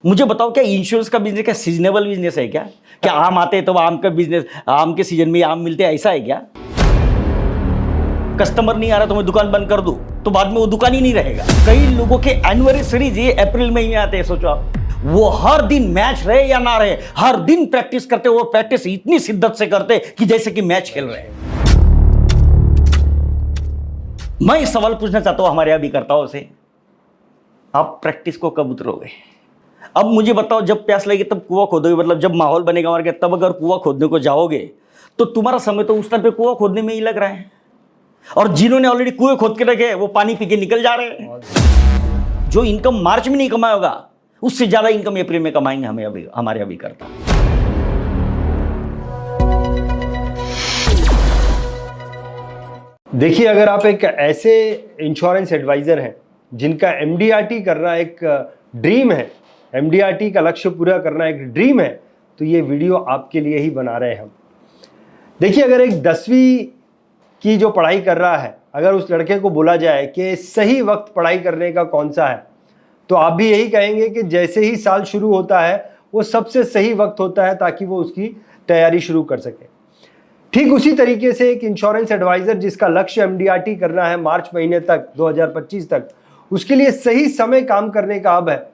मुझे बताओ क्या इंश्योरेंस का बिजनेस क्या सीजनेबल बिजनेस है क्या? क्या आम आते हैं तो आम का बिजनेस, आम के सीजन में आम मिलते हैं, ऐसा है क्या? कस्टमर नहीं आ रहा तो मैं दुकान बंद कर दूं तो बाद में वो दुकान ही नहीं रहेगा। कई लोगों के एनिवर्सरीज ये अप्रैल महीने आते हैं, सोचो आप। वो हर दिन मैच रहे या ना रहे, हर दिन प्रैक्टिस करते, वो प्रैक्टिस इतनी शिद्दत से करते कि जैसे कि मैच खेल रहे हैं। मैं ये सवाल पूछना चाहता हूं हमारे अभिकर्ताओं से, आप प्रैक्टिस को कब उतरोगे? अब मुझे बताओ, जब प्यास लगी तब कुआं खोदोगे, मतलब जब माहौल बनेगा हमारे के, तब अगर कुआं खोदने को जाओगे तो तुम्हारा समय तो उस टाइम पे कुआं खोदने में ही लग रहा है। और जिन्होंने ऑलरेडी कुएं खोद के रखे वो पानी पी के निकल जा रहे हैं। जो इनकम मार्च में नहीं कमाया होगा उससे ज्यादा इनकम अप्रैल में कमाएंगे हमारे अभिकर्ता। देखिए, अगर आप एक ऐसे इंश्योरेंस एडवाइजर हैं जिनका एमडीआरटी करना एक ड्रीम है, एमडीआरटी का लक्ष्य पूरा करना एक ड्रीम है, तो ये वीडियो आपके लिए ही बना रहे हैं हम। देखिए, अगर एक 10वीं की जो पढ़ाई कर रहा है, अगर उस लड़के को बोला जाए कि सही वक्त पढ़ाई करने का कौन सा है, तो आप भी यही कहेंगे कि जैसे ही साल शुरू होता है वो सबसे सही वक्त होता है ताकि वो उसकी तैयारी शुरू कर सके। ठीक उसी तरीके से एक इंश्योरेंस एडवाइजर जिसका लक्ष्य एमडीआरटी करना है मार्च महीने तक, 2025 तक, उसके लिए सही समय काम करने का अब है।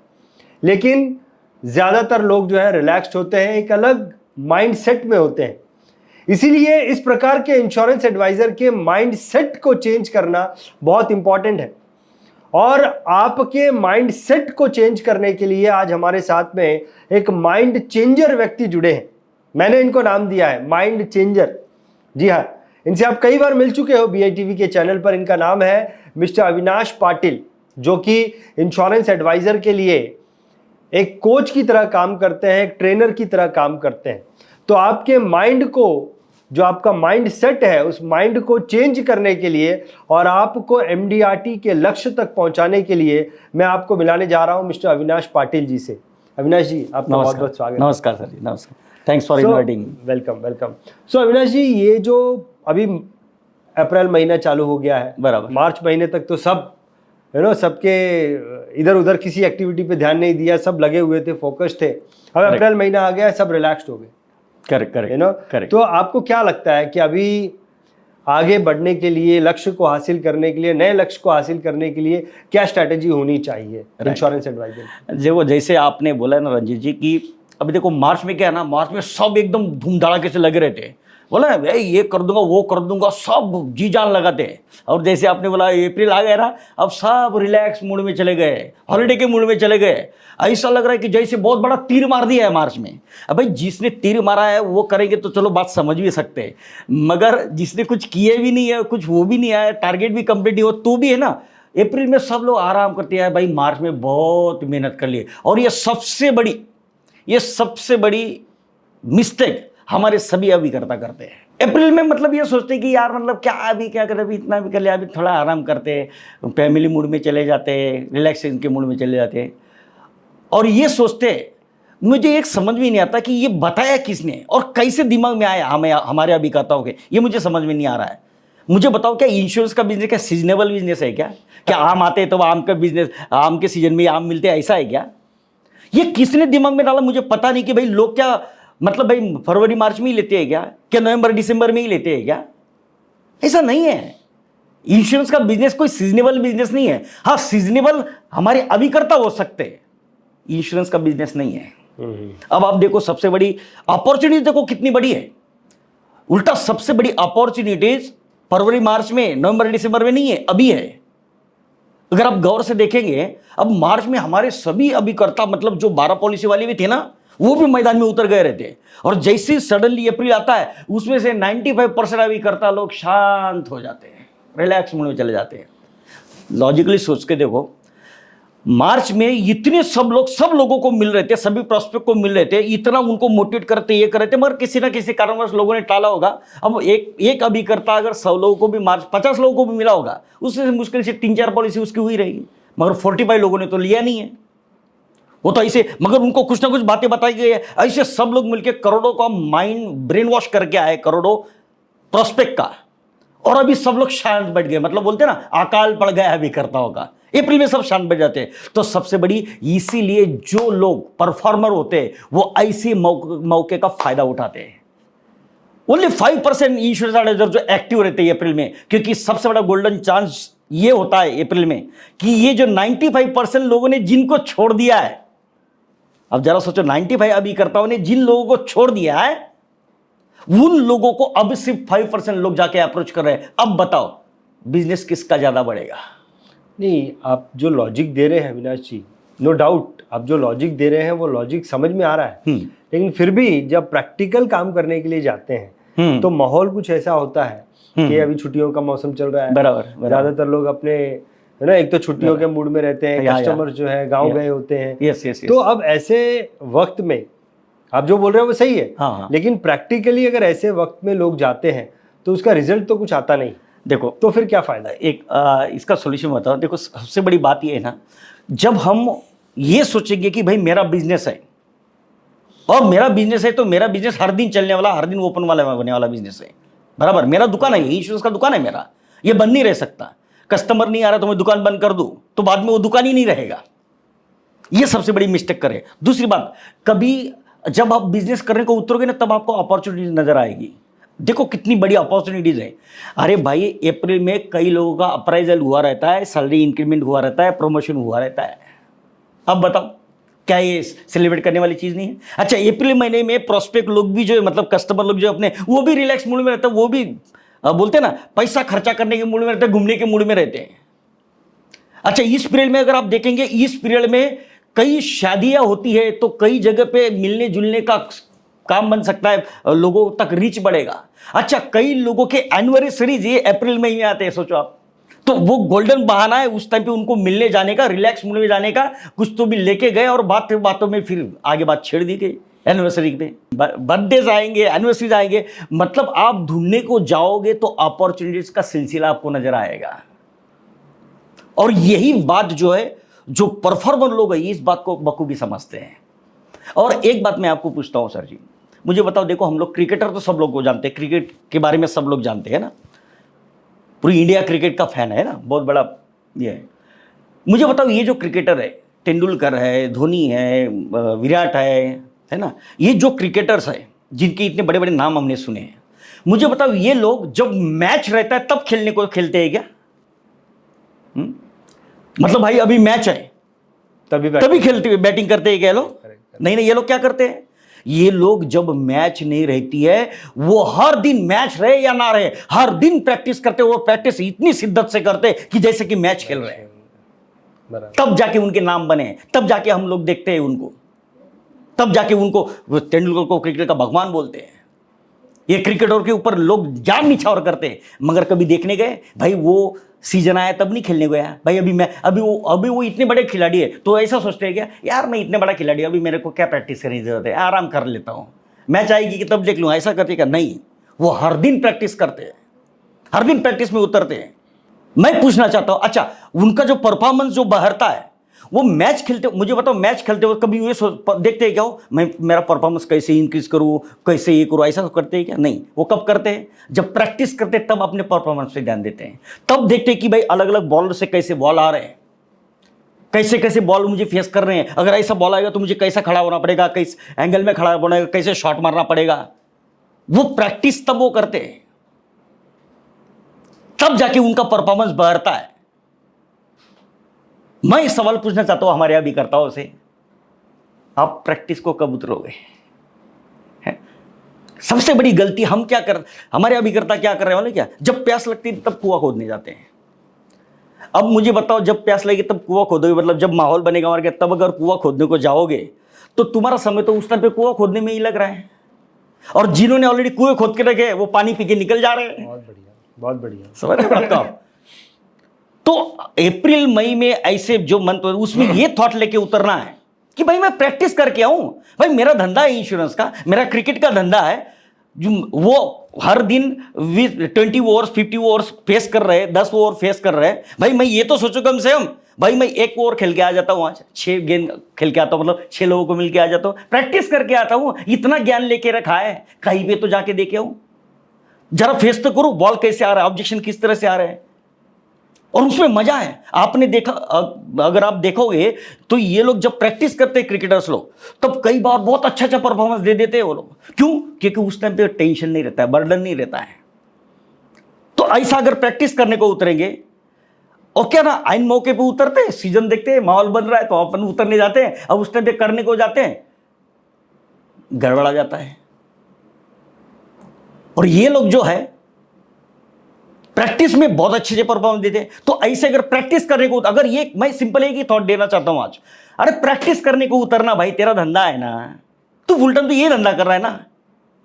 लेकिन ज़्यादातर लोग जो है रिलैक्स्ड होते हैं, एक अलग माइंड सेट में होते हैं। इसीलिए इस प्रकार के इंश्योरेंस एडवाइजर के माइंड सेट को चेंज करना बहुत इंपॉर्टेंट है। और आपके माइंड सेट को चेंज करने के लिए आज हमारे साथ में एक माइंड चेंजर व्यक्ति जुड़े हैं। मैंने इनको नाम दिया है माइंड चेंजर। जी हाँ, इनसे आप कई बार मिल चुके हो बीआईटीवी के चैनल पर। इनका नाम है मिस्टर अविनाश पाटिल, जो कि इंश्योरेंस एडवाइजर के लिए एक कोच की तरह काम करते हैं, एक ट्रेनर की तरह काम करते हैं। तो आपके माइंड को, जो आपका माइंड सेट है, उस माइंड को चेंज करने के लिए और आपको एमडीआरटी के लक्ष्य तक पहुंचाने के लिए मैं आपको मिलाने जा रहा हूं मिस्टर अविनाश पाटिल जी से। अविनाश जी, आपका बहुत बहुत स्वागत। नमस्कार सर जी, नमस्कार, thanks for inviting. Welcome welcome. So Avinash ji, ये जो अभी अप्रैल महीना चालू हो गया है, बराबर, मार्च महीने तक तो सब सबके इधर उधर किसी एक्टिविटी पे ध्यान नहीं दिया, सब लगे हुए थे, फोकस थे। अब अप्रैल महीना आ गया, सब रिलैक्स्ड हो गए। Correct correct. तो आपको क्या लगता है कि अभी आगे बढ़ने के लिए, लक्ष्य को हासिल करने के लिए, नए लक्ष्य को हासिल करने के लिए क्या स्ट्रैटेजी होनी चाहिए इंश्योरेंस एडवाइजर? जैसे आपने बोला ना रंजीत जी कि अभी देखो मार्च में क्या है ना, मार्च में सब एकदम धूम धड़ाके से लगे रहते हैं, बोला ना भाई ये कर दूंगा वो कर दूंगा, सब जी जान लगाते हैं। और जैसे आपने बोला अप्रैल आ गया ना, अब सब रिलैक्स मूड में चले गए, हॉलिडे के मूड में चले गए। ऐसा लग रहा है कि जैसे बहुत बड़ा तीर मार दिया है मार्च में। अब भाई जिसने तीर मारा है वो करेंगे तो चलो बात समझ भी सकते हैं, मगर जिसने कुछ किए भी नहीं है, कुछ वो भी नहीं आया, टारगेट भी कंप्लीट नहीं हो, तो भी है ना अप्रैल में सब लोग आराम करते हैं। भाई मार्च में बहुत मेहनत कर ली। और ये सबसे बड़ी मिस्टेक हमारे सभी अभिकर्ता करते हैं अप्रैल में। मतलब ये सोचते हैं कि यार मतलब क्या अभी क्या करें, अभी इतना भी कर लिया, अभी थोड़ा आराम करते हैं, फैमिली मूड में चले जाते हैं, रिलैक्सेशन के मूड में चले जाते हैं। और ये सोचते हैं, मुझे एक समझ में नहीं आता कि ये बताया किसने और कैसे दिमाग में आया हमारे अभिकर्ताओं के, ये मुझे समझ में नहीं आ रहा है। मुझे बताओ क्या इंश्योरेंस का बिजनेस क्या सीजनेबल बिजनेस है क्या? क्या आम आते हैं तो आम का बिजनेस, आम के सीजन में आम मिलते हैं, ऐसा है क्या? ये किसने दिमाग में डाला मुझे पता नहीं। कि भाई लोग क्या मतलब भाई फरवरी मार्च में ही लेते हैं क्या नवंबर दिसंबर में ही लेते हैं क्या? ऐसा नहीं है। इंश्योरेंस का बिजनेस कोई सीजनेबल बिजनेस नहीं है। हाँ, सीजनेबल हमारे अभिकर्ता हो सकते हैं, इंश्योरेंस का बिजनेस नहीं है। अब आप देखो, सबसे बड़ी अपॉर्चुनिटी देखो कितनी बड़ी है। उल्टा सबसे बड़ी अपॉर्चुनिटीज फरवरी मार्च में, नवंबर दिसंबर में नहीं है, अभी है। अगर आप गौर से देखेंगे, अब मार्च में हमारे सभी अभिकर्ता, मतलब जो 12 पॉलिसी वाले भी थे ना, वो भी मैदान में उतर गए रहते हैं। और जैसे ही सडनली अप्रैल आता है, उसमें से 95% अभिकर्ता लोग शांत हो जाते हैं, रिलैक्स मूड में चले जाते हैं। लॉजिकली सोच के देखो, मार्च में इतने सब लोगों को मिल रहे थे, सभी प्रोस्पेक्ट को मिल रहे थे, इतना उनको मोटिवेट करते, ये कर रहे थे, मगर किसी ना किसी कारणवश लोगों ने टाला होगा। अब एक अभिकर्ता अगर 100 लोगों को भी, मार्च 50 लोगों को भी मिला होगा, उससे मुश्किल से 3-4 पॉलिसी उसकी हुई रहेगी, मगर 45 लोगों ने तो लिया नहीं है। वो तो ऐसे, मगर उनको कुछ ना कुछ बातें बताई गई है, ऐसे सब लोग मिलकर करोड़ों का माइंड ब्रेन वॉश करके आए, करोड़ों प्रोस्पेक्ट का। और अभी सब लोग शांत बैठ गए, मतलब बोलते हैं ना अकाल पड़ गया अभिकर्ताओं का। अप्रैल में सब शांत बैठ जाते हैं। तो सबसे बड़ी इसीलिए जो लोग परफॉर्मर होते हैं वो ऐसे मौके का फायदा उठाते हैं। ओनली 5% इंश्योरेंस एडवाइजर जो एक्टिव रहते हैं अप्रैल में, क्योंकि सबसे बड़ा गोल्डन चांस ये होता है अप्रैल में कि ये जो 95% लोगों ने जिनको छोड़ दिया है, अब जरा सोचो 95 अभी करताओं ने जिन लोगों को छोड़ दिया है उन लोगों को अब सिर्फ 5% लोग जाके अप्रोच कर रहे हैं। अब बताओ बिजनेस किसका ज्यादा बढ़ेगा? नहीं, आप जो लॉजिक दे रहे हैं अविनाश जी, नो डाउट आप जो लॉजिक दे रहे हैं वो लॉजिक समझ में आ रहा है, लेकिन फिर भी जब प्रैक्टिकल काम करने के लिए जाते हैं तो माहौल कुछ ऐसा होता है कि अभी छुट्टियों का मौसम चल रहा है, बराबर। ज्यादातर लोग अपने है ना, एक तो छुट्टियों के मूड में रहते हैं, कस्टमर जो है गांव गए होते हैं। यस। तो अब ऐसे वक्त में आप जो बोल रहे हो वो सही है, हाँ। लेकिन प्रैक्टिकली अगर ऐसे वक्त में लोग जाते हैं तो उसका रिजल्ट तो कुछ आता नहीं, देखो तो फिर क्या फायदा? एक इसका सॉल्यूशन बताओ। देखो सबसे बड़ी बात ये है ना, जब हम ये सोचेंगे कि भाई मेरा बिजनेस है और मेरा बिजनेस है तो मेरा बिजनेस हर दिन चलने वाला, हर दिन ओपन वाला होने वाला बिजनेस है, बराबर। मेरा दुकान है, इंश्योरेंस का दुकान है मेरा, ये बंद नहीं रह सकता। कस्टमर नहीं आ रहा तो मैं दुकान बंद कर दूं तो बाद में वो दुकान ही नहीं रहेगा। ये सबसे बड़ी मिस्टेक करे। दूसरी बात, कभी जब आप बिजनेस करने को उतरोगे ना तब आपको अपॉर्चुनिटीज नजर आएगी। देखो कितनी बड़ी अपॉर्चुनिटीज है। अरे भाई अप्रैल में कई लोगों का अप्राइजल हुआ रहता है, सैलरी इंक्रीमेंट हुआ रहता है, प्रमोशन हुआ रहता है। अब बताओ क्या ये सेलिब्रेट करने वाली चीज नहीं है? अच्छा, अप्रैल महीने में प्रोस्पेक्ट लोग भी जो है, मतलब कस्टमर लोग जो अपने, वो भी रिलैक्स मूड में रहते हैं, वो भी बोलते हैं ना पैसा खर्चा करने के मूड में रहते हैं, घूमने के मूड में रहते हैं। अच्छा, इस पीरियड में अगर आप देखेंगे, इस पीरियड में कई शादियां होती है तो कई जगह पे मिलने जुलने का काम बन सकता है, लोगों तक रीच बढ़ेगा। अच्छा, कई लोगों के एनिवर्सरीज ये अप्रैल में ही आते हैं, सोचो आप, तो वो गोल्डन बहाना है उस टाइम पे उनको मिलने जाने का, रिलैक्स मूड में जाने का। कुछ तो भी लेके गए और बातों में फिर आगे बात छेड़ दी गई। एनिवर्सरी पे बर्थडेज आएंगे, एनिवर्सरीज आएंगे, मतलब आप ढूंढने को जाओगे तो अपॉर्चुनिटीज का सिलसिला आपको नजर आएगा। और यही बात जो है, जो परफॉर्मर लोग हैं इस बात को बखूबी समझते हैं। और एक बात मैं आपको पूछता हूं सर जी, मुझे बताओ, देखो हम लोग क्रिकेटर तो सब लोग को जानते हैं, क्रिकेट के बारे में सब लोग जानते हैं ना, पूरी इंडिया क्रिकेट का फैन है ना, बहुत बड़ा ये है। मुझे बताओ, ये जो क्रिकेटर है, तेंदुलकर है, धोनी है, विराट है ना, ये जो क्रिकेटर्स है जिनके इतने बड़े बड़े नाम हमने सुने हैं, मुझे बताओ ये लोग जब मैच रहता है तब खेलने को खेलते हैं क्या? मतलब भाई अभी मैच है तभी खेलते हुए बैटिंग करते हैं क्या लोग? नहीं, ये लोग क्या करते हैं, ये लोग जब मैच नहीं रहती है, वो हर दिन मैच रहे या ना रहे हर दिन प्रैक्टिस करते, वो प्रैक्टिस इतनी शिद्दत से करते कि जैसे कि मैच खेल रहे हैं। तब जाके उनके नाम बने, तब जाके हम लोग देखते हैं उनको, तब जाके उनको, तेंदुलकर को क्रिकेट का भगवान बोलते हैं। ये क्रिकेटर के ऊपर लोग जान निछावर करते हैं, मगर कभी देखने गए भाई वो सीजन आया तब नहीं खेलने गया भाई? अभी वो इतने बड़े खिलाड़ी है तो ऐसा सोचते हैं क्या, यार मैं इतने बड़ा खिलाड़ी, अभी मेरे को क्या प्रैक्टिस करने की जरूरत है, आराम कर लेता हूँ, मैच आएगी कि तब देख लूँ, ऐसा करते क्या? नहीं, वो हर दिन प्रैक्टिस करते हैं, हर दिन प्रैक्टिस में उतरते हैं। मैं पूछना चाहता हूँ, अच्छा उनका जो परफॉर्मेंस जो बहरता है, वो मैच खेलते, मुझे बताओ मैच खेलते हुए कभी ये देखते हैं क्या हो, मैं मेरा परफॉर्मेंस कैसे इंक्रीज करूँ, कैसे ये करूँ, ऐसा करते हैं क्या? नहीं, वो कब करते हैं, जब प्रैक्टिस करते हैं तब अपने परफॉर्मेंस पे ध्यान देते हैं। तब देखते हैं कि भाई अलग अलग बॉलर से कैसे बॉल आ रहे हैं, कैसे कैसे बॉल मुझे फेस कर रहे हैं, अगर ऐसा बॉल आएगा तो मुझे कैसा खड़ा होना पड़ेगा, किस एंगल में खड़ा होना, कैसे शॉट मारना पड़ेगा, वो प्रैक्टिस तब वो करते हैं, तब जाके उनका परफॉर्मेंस बढ़ता है। मैं एक सवाल पूछना चाहता हूं हमारे अभिकर्ताओं से, आप प्रैक्टिस को कब उतरोगे? सबसे बड़ी गलती हम क्या कर, हमारे अभिकर्ता क्या कर रहे हैं क्या, जब प्यास लगती है तब कुआं खोदने जाते हैं। अब मुझे बताओ, जब प्यास लगेगी तब कुआं खोदोगे, मतलब जब माहौल बनेगा हमारे तब अगर कुआं खोदने को जाओगे तो तुम्हारा समय तो उस टाइम पे कुआं खोदने में ही लग रहा है, और जिन्होंने ऑलरेडी कुएं खोद के रखे वो पानी पी के निकल जा रहे हैं। बहुत बढ़िया, बहुत बढ़िया, समझ रहे हो आप? तो अप्रैल मई में ऐसे जो मंथ उसमें ये थॉट लेके उतरना है कि भाई मैं प्रैक्टिस करके आऊं, भाई मेरा धंधा है इंश्योरेंस का, मेरा क्रिकेट का धंधा है, जो वो हर दिन 20 ओवर्स 50 ओवर्स फेस कर रहे हैं, 10 ओवर फेस कर रहे हैं, भाई मैं ये तो सोचो कम से कम, भाई मैं 1 ओवर खेल के आ जाता हूँ, आज 6 गेंद खेल के आता हूँ, मतलब 6 लोगों को मिल के आ जाता हूँ, प्रैक्टिस करके आता हूँ, इतना ज्ञान लेके रखा है, कहीं पे तो जाके देखे आऊं, जरा फेस तो करूं, बॉल कैसे आ रहा है, ऑब्जेक्शन किस तरह से आ रहे हैं। और उसमें मजा है। आपने देखा, अगर आप देखोगे तो ये लोग जब प्रैक्टिस करते हैं क्रिकेटर्स लोग, तब कई बार बहुत अच्छा अच्छा परफॉर्मेंस दे देते हैं वो लोग। क्यों? क्योंकि उस टाइम पे टेंशन नहीं रहता है, बर्डन नहीं रहता है। तो ऐसा अगर प्रैक्टिस करने को उतरेंगे, और क्या ना आइन मौके पे उतरते हैं, सीजन देखते हैं, माहौल बन रहा है तो अपन उतरने जाते हैं, अब उस टाइम पे करने को जाते हैं, गड़बड़ा जाता है। और ये लोग जो है प्रैक्टिस में बहुत अच्छे से परफॉर्मेंस देते हैं। तो ऐसे अगर प्रैक्टिस करने को, अगर ये मैं सिंपल एक ही थॉट देना चाहता हूं आज, अरे प्रैक्टिस करने को उतरना भाई, तेरा धंधा है ना, तू फुल टाइम तो ये धंधा कर रहा है ना,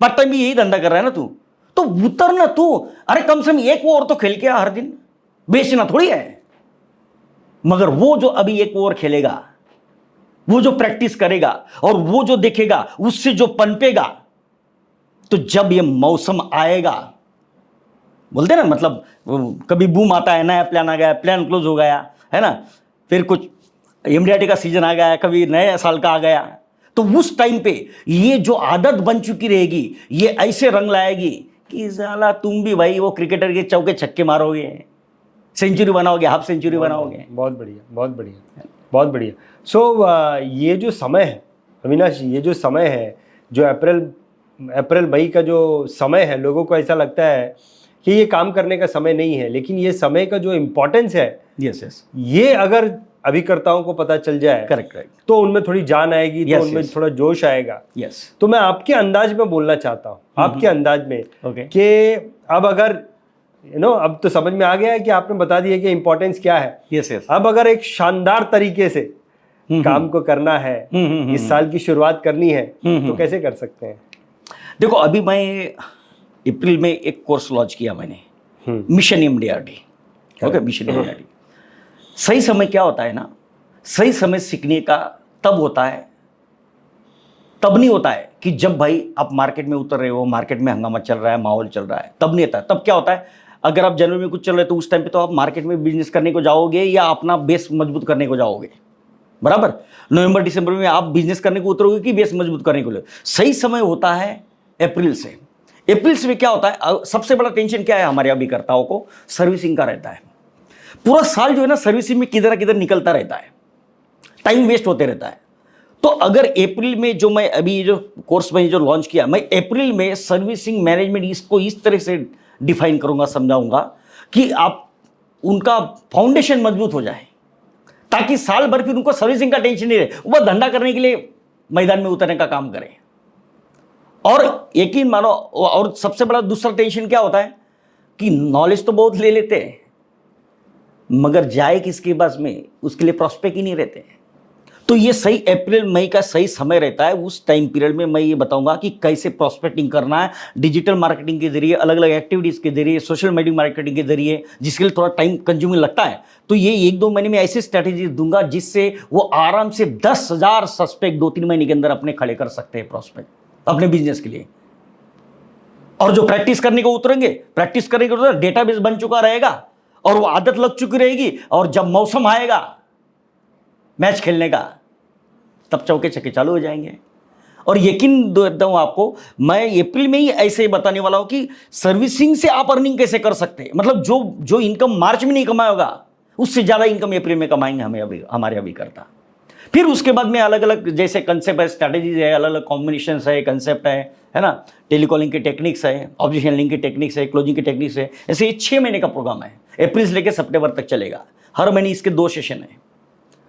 पार्ट टाइम भी यही धंधा कर रहा है ना तू, तो उतरना तू। अरे कम से कम एक ओवर तो खेल के आ हर दिन, बेचना थोड़ी है। मगर वो जो अभी एक ओवर खेलेगा, वो जो प्रैक्टिस करेगा और वो जो देखेगा, उससे जो पनपेगा, तो जब ये मौसम आएगा, बोलते हैं ना, मतलब कभी बूम आता है, नया प्लान आ गया, प्लान क्लोज हो गया है ना, फिर कुछ एमडीआरटी का सीजन आ गया, कभी नए साल का आ गया, तो उस टाइम पे ये जो आदत बन चुकी रहेगी, ये ऐसे रंग लाएगी कि साला तुम भी भाई वो क्रिकेटर के चौके छक्के मारोगे, सेंचुरी बनाओगे, हाफ सेंचुरी बनाओगे। बहुत बढ़िया, बहुत बढ़िया, बहुत बढ़िया। सो ये जो समय है अविनाश जी, ये जो समय है, जो अप्रैल मई का जो समय है, लोगों को ऐसा लगता है कि ये काम करने का समय नहीं है, लेकिन ये समय का जो इम्पोर्टेंस है, यस, ये अगर अभिकर्ताओं को पता चल जाए, करेक्ट, तो उनमें थोड़ी जान आएगी, तो उनमें थोड़ा जोश आएगा। यस। तो मैं आपके अंदाज में बोलना चाहता हूँ, आपके अंदाज में, ओके, कि अब अगर अब तो समझ में आ गया है कि आपने बता दिया कि इम्पोर्टेंस क्या है। यस। अब अगर एक शानदार तरीके से काम को करना है, इस साल की शुरुआत करनी है, तो कैसे कर सकते हैं? देखो, अभी मैं अप्रैल में एक कोर्स लॉन्च किया मैंने, mission MDRT. Okay, mission MDRT. सही समय क्या होता है ना, सही समय सीखने का तब होता है, तब नहीं होता है कि जब भाई आप मार्केट में उतर रहे हो, मार्केट में हंगामा चल रहा है, माहौल चल रहा है, तब नहीं होता है। तब क्या होता है, अगर आप जनवरी में कुछ चल रहे हो तो उस टाइम पे तो आप मार्केट में बिजनेस करने को जाओगे या अपना बेस मजबूत करने को जाओगे, बराबर। नवंबर दिसंबर में आप बिजनेस करने को उतरोगे कि बेस मजबूत करने को लिए। सही समय होता है अप्रैल से। अप्रैल से क्या होता है, सबसे बड़ा टेंशन क्या है हमारे अभिकर्ताओं को, सर्विसिंग का रहता है। पूरा साल जो है ना सर्विसिंग में किधर किधर निकलता रहता है, टाइम वेस्ट होते रहता है। तो अगर अप्रैल में जो मैं अभी जो कोर्स में जो लॉन्च किया, मैं अप्रैल में सर्विसिंग मैनेजमेंट इसको इस तरह से डिफाइन करूंगा, समझाऊंगा कि आप उनका फाउंडेशन मजबूत हो जाए, ताकि साल भर फिर उनको सर्विसिंग का टेंशन नहीं रहे, वो धंधा करने के लिए मैदान में उतरने का काम करें। और यकीन मानो, और सबसे बड़ा दूसरा टेंशन क्या होता है कि नॉलेज तो बहुत ले लेते हैं, मगर जाए किसके पास में, उसके लिए प्रॉस्पेक्ट ही नहीं रहते। तो ये सही अप्रैल मई का सही समय रहता है। उस टाइम पीरियड में मैं ये बताऊंगा कि कैसे प्रॉस्पेक्टिंग करना है, डिजिटल मार्केटिंग के जरिए, अलग अलग एक्टिविटीज़ के जरिए, सोशल मीडिया मार्केटिंग के जरिए, जिसके लिए थोड़ा टाइम कंज्यूमिंग लगता है। तो ये 1-2 महीने में ऐसी स्ट्रैटेजी दूंगा जिससे वो आराम से 10,000 सस्पेक्ट 2-3 महीने के अंदर अपने खड़े कर सकते हैं, प्रॉस्पेक्ट अपने बिजनेस के लिए। और जो प्रैक्टिस करने को उतरेंगे, प्रैक्टिस करने को उतरेंगे, डेटाबेस बन चुका रहेगा और वो आदत लग चुकी रहेगी, और जब मौसम आएगा मैच खेलने का, तब चौके छक्के चालू हो जाएंगे। और यकीन देता हूं आपको, मैं अप्रैल में ही ऐसे बताने वाला हूं कि सर्विसिंग से आप अर्निंग कैसे कर सकते हैं। मतलब जो इनकम मार्च में नहीं कमाया होगा, उससे ज्यादा इनकम अप्रैल में कमाएंगे हमारे अभिकर्ता। फिर उसके बाद में अलग अलग जैसे कंसेप्ट है, स्ट्रैटेजीज है, अलग अलग कॉम्बिनेशन है, कंसेप्ट है ना, टेलीकॉलिंग की टेक्निक्स है, ऑब्जेक्शन लिंक की टेक्निक्स है, क्लोजिंग की टेक्निक्स है। ऐसे ये 6 महीने का प्रोग्राम है, अप्रैल से लेकर सितंबर तक चलेगा। हर महीने इसके 2 सेशन है,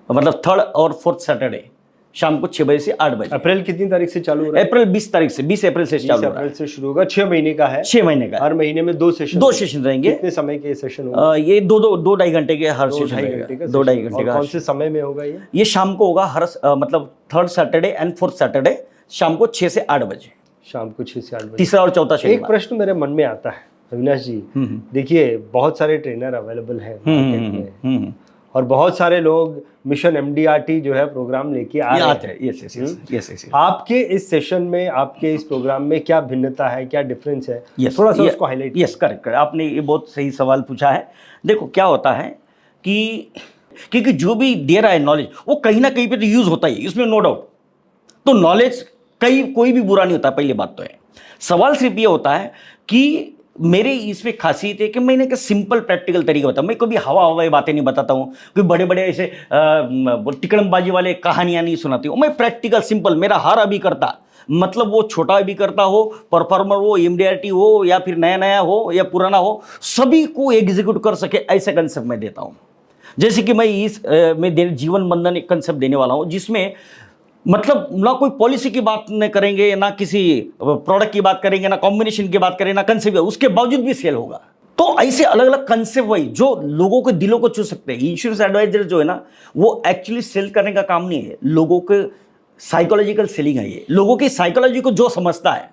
मतलब 3rd और 4th सैटरडे शाम को 6 बजे से 8 बजे। अप्रैल कितनी तारीख से चालू हो रहा है? अप्रैल 20 तारीख से, 20 अप्रैल से चालू हो रहा है। अप्रैल से शुरू होगा, 6 महीने का है। 6 महीने का, हर महीने में 2 सेशन, 2 सेशन रहेंगे। कितने समय के सेशन होंगे? ये 2-2.5 घंटे के हर सेशन 2-2.5 रहेगा, घंटे का। 2-2.5 घंटे का। कौन से समय में होगा ये? ये शाम को होगा, हर मतलब 3rd Saturday and 4th Saturday शाम को 6 से 8 बजे, शाम को 6 से 8 बजे। तीसरा और चौथा एक शनिवार। प्रश्न मेरे मन में आता है अविनाश जी, देखिए बहुत सारे ट्रेनर अवेलेबल हैं मार्केट में, और बहुत सारे लोग मिशन एमडीआरटी जो है प्रोग्राम लेके आ रहे हैं। यस। आपके इस सेशन में, आपके इस प्रोग्राम में क्या भिन्नता है, क्या डिफरेंस है? थोड़ा सा उसको हाईलाइट। Yes, correct. आपने ये बहुत सही सवाल पूछा है। देखो क्या होता है कि क्योंकि जो भी दे रहा है नॉलेज, वो कहीं ना कहीं पे तो यूज होता ही, इसमें नो डाउट। तो नॉलेज कोई भी बुरा नहीं होता, पहली बात तो है। सवाल सिर्फ ये होता है कि मेरे इसमें खासियत है कि मैंने एक सिंपल प्रैक्टिकल तरीका बताया। मैं कभी हवा हवाई बातें नहीं बताता हूँ, कोई बड़े बड़े ऐसे टिकड़मबाजी वाले कहानियां नहीं सुनाती हूँ। मैं प्रैक्टिकल सिंपल, मेरा हर अभिकर्ता, मतलब वो छोटा अभिकर्ता हो, परफॉर्मर हो, एमडीआरटी हो, या फिर नया नया हो या पुराना हो, सभी को एग्जीक्यूट कर सके ऐसे कंसेप्ट मैं देता हूँ। जैसे कि मैं मैं जीवन बंधन एक कंसेप्ट देने वाला हूँ, जिसमें मतलब ना कोई पॉलिसी की बात न करेंगे, ना किसी प्रोडक्ट की बात करेंगे, ना कॉम्बिनेशन की बात करेंगे, ना कंसेप्ट, उसके बावजूद भी सेल होगा। तो ऐसे अलग अलग कंसेप्ट वही जो लोगों के दिलों को छू सकते हैं। इंश्योरेंस एडवाइजर जो है ना, वो एक्चुअली सेल करने का काम नहीं है, लोगों के साइकोलॉजिकल सेलिंग है। ये लोगों की साइकोलॉजी को जो समझता है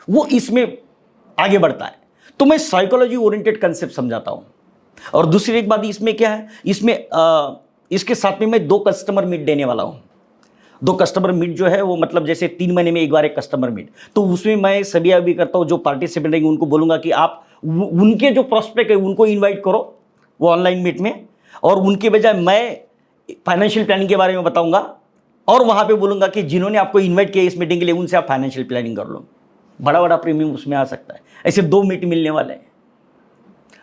वो इसमें आगे बढ़ता है। तो मैं साइकोलॉजी ओरिएंटेड कंसेप्ट समझाता हूँ। और दूसरी एक बात इसमें क्या है, इसमें इसके साथ में मैं 2 कस्टमर मीट देने वाला हूँ। 2 कस्टमर मीट जो है वो मतलब जैसे 3 महीने में एक बार एक कस्टमर मीट, तो उसमें मैं सभी अभी करता हूँ जो पार्टिसिपेंट रहेंगे उनको बोलूँगा कि आप उनके जो प्रोस्पेक्ट है उनको इन्वाइट करो वो ऑनलाइन मीट में, और उनके बजाय मैं फाइनेंशियल प्लानिंग के बारे में बताऊँगा, और वहाँ पे बोलूँगा कि जिन्होंने आपको इन्वाइट किया इस मीटिंग के लिए उनसे आप फाइनेंशियल प्लानिंग कर लो। बड़ा बड़ा प्रीमियम उसमें आ सकता है। ऐसे 2 मीट मिलने वाले हैं।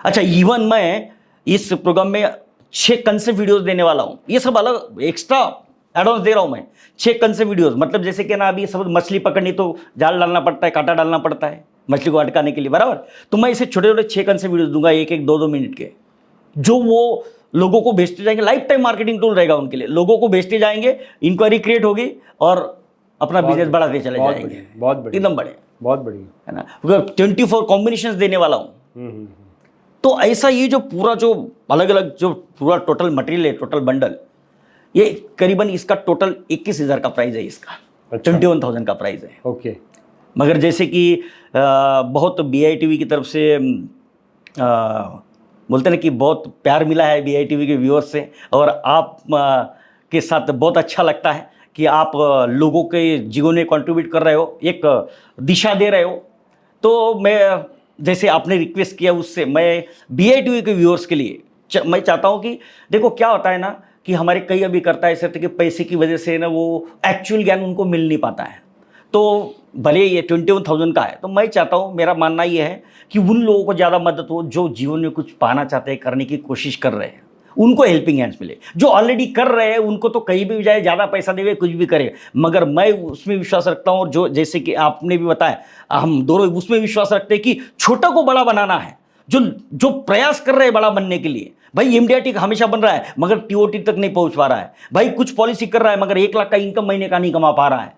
अच्छा, इवन मैं इस प्रोग्राम में 6 कंसेप्ट वीडियोस देने वाला हूँ। ये सब अलग एक्स्ट्रा एडवांस दे रहा हूँ मैं, 6 कंसेप्ट वीडियोस। मतलब जैसे कि ना अभी सब मछली पकड़नी तो जाल डालना पड़ता है, कांटा डालना पड़ता है मछली को अटकाने के लिए, बराबर। तो मैं इसे छोटे छोटे 6 कंसेप्ट वीडियोस दूंगा, 1-1, 2-2 मिनट के, जो वो लोगों को भेजते जाएंगे। लाइफ टाइम मार्केटिंग टूल रहेगा उनके लिए। लोगों को भेजते जाएंगे, इंक्वायरी क्रिएट होगी और अपना बिजनेस बढ़ाते चले जाएंगे। बहुत बढ़िया, एकदम बड़े, बहुत बढ़िया, है ना। 24 कॉम्बिनेशन देने वाला हूँ। तो ऐसा ये जो पूरा जो अलग अलग जो पूरा टोटल मटेरियल है, टोटल बंडल, ये करीबन इसका टोटल 21,000 का प्राइस है इसका। अच्छा। 21,000 का प्राइस है। ओके। मगर जैसे कि बहुत BITV की तरफ से बोलते हैं ना कि बहुत प्यार मिला है BITV के व्यूअर्स से, और आप के साथ बहुत अच्छा लगता है कि आप लोगों के जीवन में कंट्रीब्यूट कर रहे हो, एक दिशा दे रहे हो। तो मैं जैसे आपने रिक्वेस्ट किया उससे मैं BITV के व्यूअर्स के लिए मैं चाहता हूँ कि देखो क्या होता है ना कि हमारे कई अभिकर्ता ऐसे थे कि पैसे की वजह से ना वो एक्चुअल ज्ञान उनको मिल नहीं पाता है। तो भले ये 21,000 का है, तो मैं चाहता हूँ, मेरा मानना ये है कि उन लोगों को ज़्यादा मदद हो जो जीवन में कुछ पाना चाहते हैं, करने की कोशिश कर रहे हैं, उनको हेल्पिंग हैंड्स मिले। जो ऑलरेडी कर रहे हैं उनको तो कहीं भी जाए, ज़्यादा पैसा देवे, कुछ भी करे, मगर मैं उसमें विश्वास रखता हूँ, और जो जैसे कि आपने भी बताया, हम दोनों उसमें विश्वास रखते हैं कि छोटा को बड़ा बनाना है। जो जो प्रयास कर रहे हैं बड़ा बनने के लिए, भाई MDRT हमेशा बन रहा है मगर TOT तक नहीं पहुंच पा रहा है। भाई कुछ पॉलिसी कर रहा है मगर 1 लाख का इनकम महीने का नहीं कमा पा रहा है।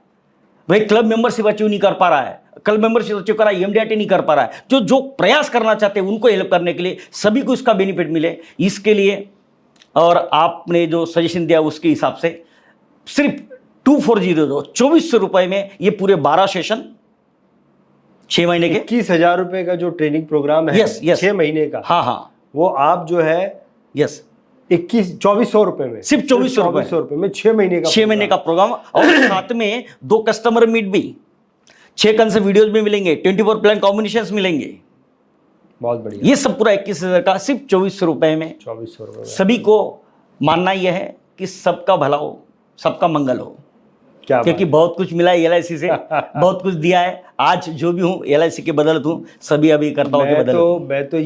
भाई क्लब मेंबरशिप अचीव नहीं कर पा रहा है, क्लब मेंबरशिप अचीव कर रहा है, MDRT नहीं कर पा रहा है। जो प्रयास करना चाहते हैं उनको हेल्प करने के लिए, सभी को इसका बेनिफिट मिले, इसके लिए। और आपने जो सजेशन दिया उसके हिसाब से सिर्फ 2400 रुपए में ये पूरे 12 सेशन 6 महीने के 21,000 रुपए का जो ट्रेनिंग प्रोग्राम है, यस, यस, 6 महीने का, हाँ, वो आप जो है यस 2400 रुपए में, सिर्फ 2400 रुपए में 6 महीने का 6 महीने का प्रोग्राम, और साथ में 2 कस्टमर मीट भी, 6 कंसेप्ट वीडियोज भी मिलेंगे, 24 प्लान कॉम्बिनेशंस मिलेंगे। बहुत बढ़िया। ये सब पूरा 21,000 का सिर्फ 2400 रुपए में। 2400 रुपए में सभी को मानना यह है कि सबका भला हो, सबका मंगल हो। क्या क्योंकि बहुत कुछ मिला है LIC से, बहुत कुछ दिया है। आज जो भी हूँ LIC के बदौलत हूँ, सभी अभी करता हूँ के बदौलत हूँ। मैं तो